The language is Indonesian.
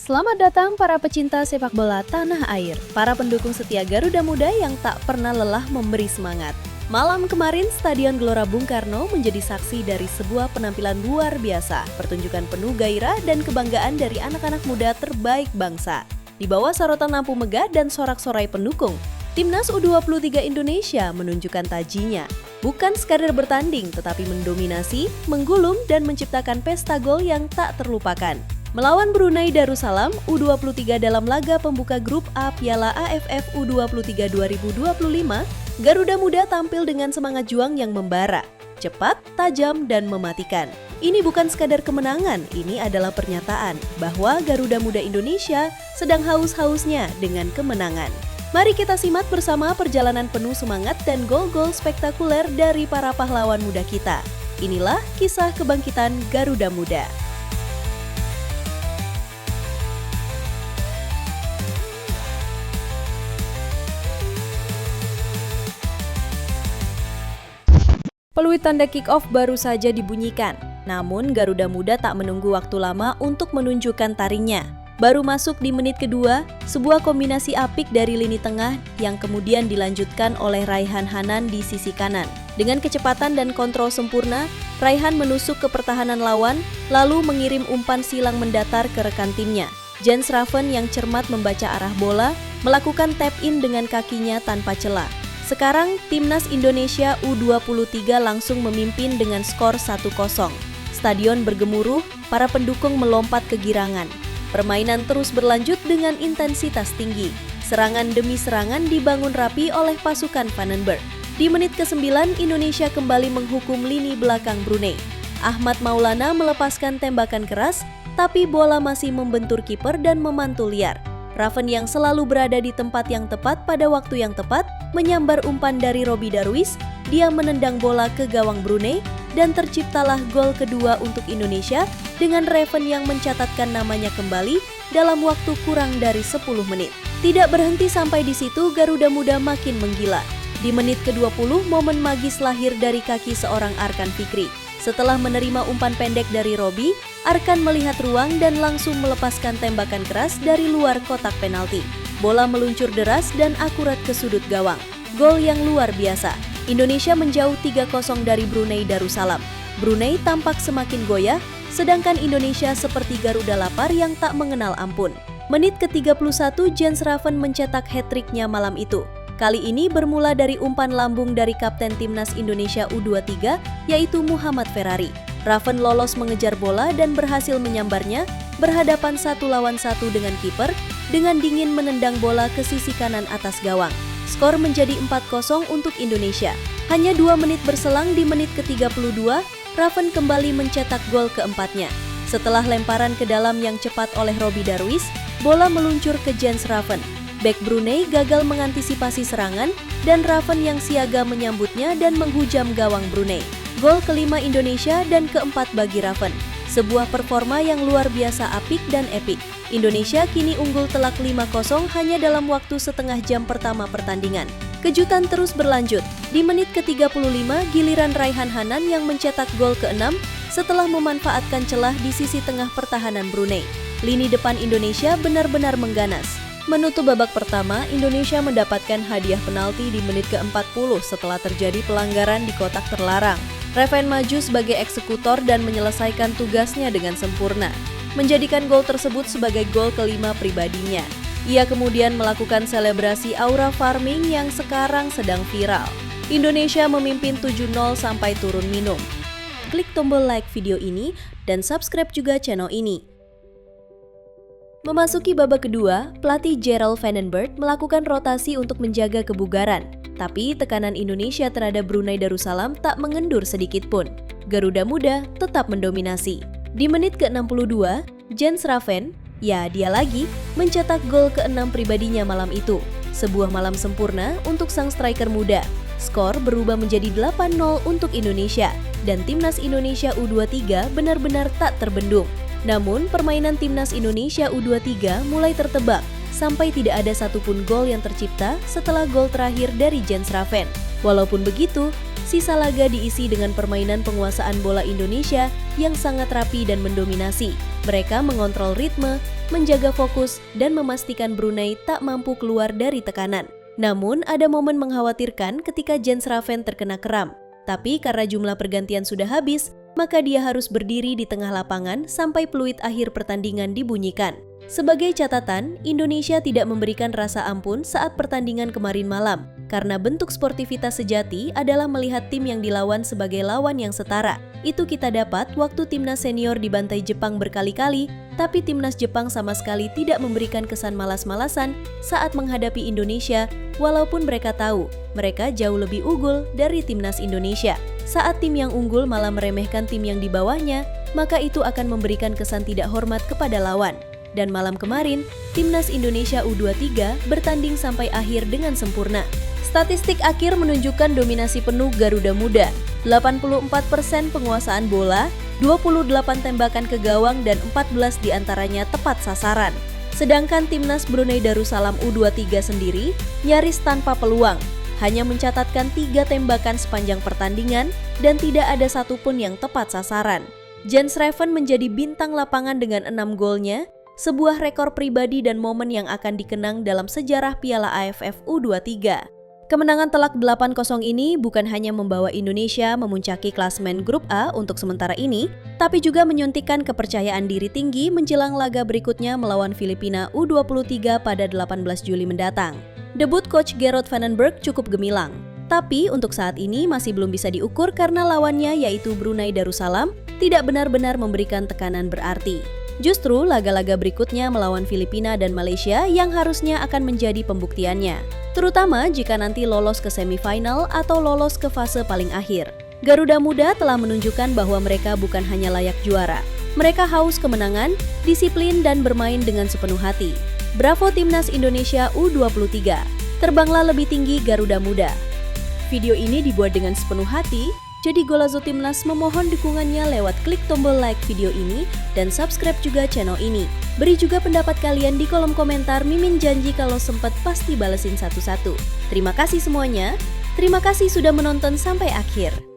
Selamat datang para pecinta sepak bola tanah air, para pendukung setia Garuda Muda yang tak pernah lelah memberi semangat. Malam kemarin, Stadion Gelora Bung Karno menjadi saksi dari sebuah penampilan luar biasa, pertunjukan penuh gairah dan kebanggaan dari anak-anak muda terbaik bangsa. Di bawah sorotan lampu megah dan sorak-sorai pendukung, Timnas U23 Indonesia menunjukkan tajinya. Bukan sekadar bertanding, tetapi mendominasi, menggulung, dan menciptakan pesta gol yang tak terlupakan. Melawan Brunei Darussalam, U23 dalam laga pembuka grup A Piala AFF U23 2025, Garuda Muda tampil dengan semangat juang yang membara, cepat, tajam, dan mematikan. Ini bukan sekadar kemenangan, ini adalah pernyataan bahwa Garuda Muda Indonesia sedang haus-hausnya dengan kemenangan. Mari kita simak bersama perjalanan penuh semangat dan gol-gol spektakuler dari para pahlawan muda kita. Inilah kisah kebangkitan Garuda Muda. Peluit tanda kick-off baru saja dibunyikan, namun Garuda Muda tak menunggu waktu lama untuk menunjukkan taringnya. Baru masuk di menit kedua, sebuah kombinasi apik dari lini tengah yang kemudian dilanjutkan oleh Raihan Hanan di sisi kanan. Dengan kecepatan dan kontrol sempurna, Raihan menusuk ke pertahanan lawan, lalu mengirim umpan silang mendatar ke rekan timnya. Jens Raven yang cermat membaca arah bola, melakukan tap-in dengan kakinya tanpa celah. Sekarang, Timnas Indonesia U23 langsung memimpin dengan skor 1-0. Stadion bergemuruh, para pendukung melompat kegirangan. Permainan terus berlanjut dengan intensitas tinggi. Serangan demi serangan dibangun rapi oleh pasukan Vandenberg. Di menit ke-9, Indonesia kembali menghukum lini belakang Brunei. Ahmad Maulana melepaskan tembakan keras, tapi bola masih membentur kiper dan memantul liar. Raven yang selalu berada di tempat yang tepat pada waktu yang tepat, menyambar umpan dari Robby Darwish, dia menendang bola ke gawang Brunei, dan terciptalah gol kedua untuk Indonesia dengan Raven yang mencatatkan namanya kembali dalam waktu kurang dari 10 menit. Tidak berhenti sampai di situ, Garuda Muda makin menggila. Di menit ke-20, momen magis lahir dari kaki seorang Arkan Fikri. Setelah menerima umpan pendek dari Robby, Arkan melihat ruang dan langsung melepaskan tembakan keras dari luar kotak penalti. Bola meluncur deras dan akurat ke sudut gawang. Gol yang luar biasa. Indonesia menjauh 3-0 dari Brunei Darussalam. Brunei tampak semakin goyah, sedangkan Indonesia seperti Garuda lapar yang tak mengenal ampun. Menit ke-31, Jens Raven mencetak hat-trick-nya malam itu. Kali ini bermula dari umpan lambung dari Kapten Timnas Indonesia U23, yaitu Muhammad Ferrari. Raven lolos mengejar bola dan berhasil menyambarnya, berhadapan 1 lawan 1 dengan kiper, dengan dingin menendang bola ke sisi kanan atas gawang. Skor menjadi 4-0 untuk Indonesia. Hanya 2 menit berselang di menit ke-32, Raven kembali mencetak gol keempatnya. Setelah lemparan ke dalam yang cepat oleh Robby Darwish, bola meluncur ke Jens Raven. Bek Brunei gagal mengantisipasi serangan dan Raven yang siaga menyambutnya dan menghujam gawang Brunei. Gol kelima Indonesia dan keempat bagi Raven. Sebuah performa yang luar biasa apik dan epik. Indonesia kini unggul telak 5-0 hanya dalam waktu setengah jam pertama pertandingan. Kejutan terus berlanjut. Di menit ke-35, giliran Raihan Hanan yang mencetak gol ke-6 setelah memanfaatkan celah di sisi tengah pertahanan Brunei. Lini depan Indonesia benar-benar mengganas. Menutup babak pertama, Indonesia mendapatkan hadiah penalti di menit ke-40 setelah terjadi pelanggaran di kotak terlarang. Raven maju sebagai eksekutor dan menyelesaikan tugasnya dengan sempurna, menjadikan gol tersebut sebagai gol kelima pribadinya. Ia kemudian melakukan selebrasi aura farming yang sekarang sedang viral. Indonesia memimpin 7-0 sampai turun minum. Klik tombol like video ini dan subscribe juga channel ini. Memasuki babak kedua, pelatih Gerald Vandenberg melakukan rotasi untuk menjaga kebugaran. Tapi tekanan Indonesia terhadap Brunei Darussalam tak mengendur sedikit pun. Garuda Muda tetap mendominasi. Di menit ke-62, Jens Raven, ya dia lagi, mencetak gol ke-6 pribadinya malam itu. Sebuah malam sempurna untuk sang striker muda. Skor berubah menjadi 8-0 untuk Indonesia, dan Timnas Indonesia U23 benar-benar tak terbendung. Namun, permainan Timnas Indonesia U23 mulai tertebak, sampai tidak ada satupun gol yang tercipta setelah gol terakhir dari Jens Raven. Walaupun begitu, sisa laga diisi dengan permainan penguasaan bola Indonesia yang sangat rapi dan mendominasi. Mereka mengontrol ritme, menjaga fokus, dan memastikan Brunei tak mampu keluar dari tekanan. Namun, ada momen mengkhawatirkan ketika Jens Raven terkena kram. Tapi karena jumlah pergantian sudah habis, maka dia harus berdiri di tengah lapangan sampai peluit akhir pertandingan dibunyikan. Sebagai catatan, Indonesia tidak memberikan rasa ampun saat pertandingan kemarin malam, karena bentuk sportivitas sejati adalah melihat tim yang dilawan sebagai lawan yang setara. Itu kita dapat waktu timnas senior dibantai Jepang berkali-kali, tapi timnas Jepang sama sekali tidak memberikan kesan malas-malasan saat menghadapi Indonesia, walaupun mereka tahu mereka jauh lebih unggul dari timnas Indonesia. Saat tim yang unggul malah meremehkan tim yang di bawahnya, maka itu akan memberikan kesan tidak hormat kepada lawan. Dan malam kemarin, timnas Indonesia U23 bertanding sampai akhir dengan sempurna. Statistik akhir menunjukkan dominasi penuh Garuda Muda. 84% penguasaan bola, 28 tembakan ke gawang dan 14 diantaranya tepat sasaran. Sedangkan timnas Brunei Darussalam U23 sendiri nyaris tanpa peluang, hanya mencatatkan 3 tembakan sepanjang pertandingan dan tidak ada satupun yang tepat sasaran. Jens Raven menjadi bintang lapangan dengan 6 golnya, sebuah rekor pribadi dan momen yang akan dikenang dalam sejarah Piala AFF U23. Kemenangan telak 8-0 ini bukan hanya membawa Indonesia memuncaki klasemen grup A untuk sementara ini, tapi juga menyuntikkan kepercayaan diri tinggi menjelang laga berikutnya melawan Filipina U23 pada 18 Juli mendatang. Debut coach Gerard Vandenberg cukup gemilang, tapi untuk saat ini masih belum bisa diukur karena lawannya yaitu Brunei Darussalam tidak benar-benar memberikan tekanan berarti. Justru laga-laga berikutnya melawan Filipina dan Malaysia yang harusnya akan menjadi pembuktiannya, terutama jika nanti lolos ke semifinal atau lolos ke fase paling akhir. Garuda Muda telah menunjukkan bahwa mereka bukan hanya layak juara, mereka haus kemenangan, disiplin dan bermain dengan sepenuh hati. Bravo Timnas Indonesia U23, terbanglah lebih tinggi Garuda Muda. Video ini dibuat dengan sepenuh hati. Jadi Golazo Timnas memohon dukungannya lewat klik tombol like video ini dan subscribe juga channel ini. Beri juga pendapat kalian di kolom komentar, Mimin janji kalau sempat pasti balesin satu-satu. Terima kasih semuanya, terima kasih sudah menonton sampai akhir.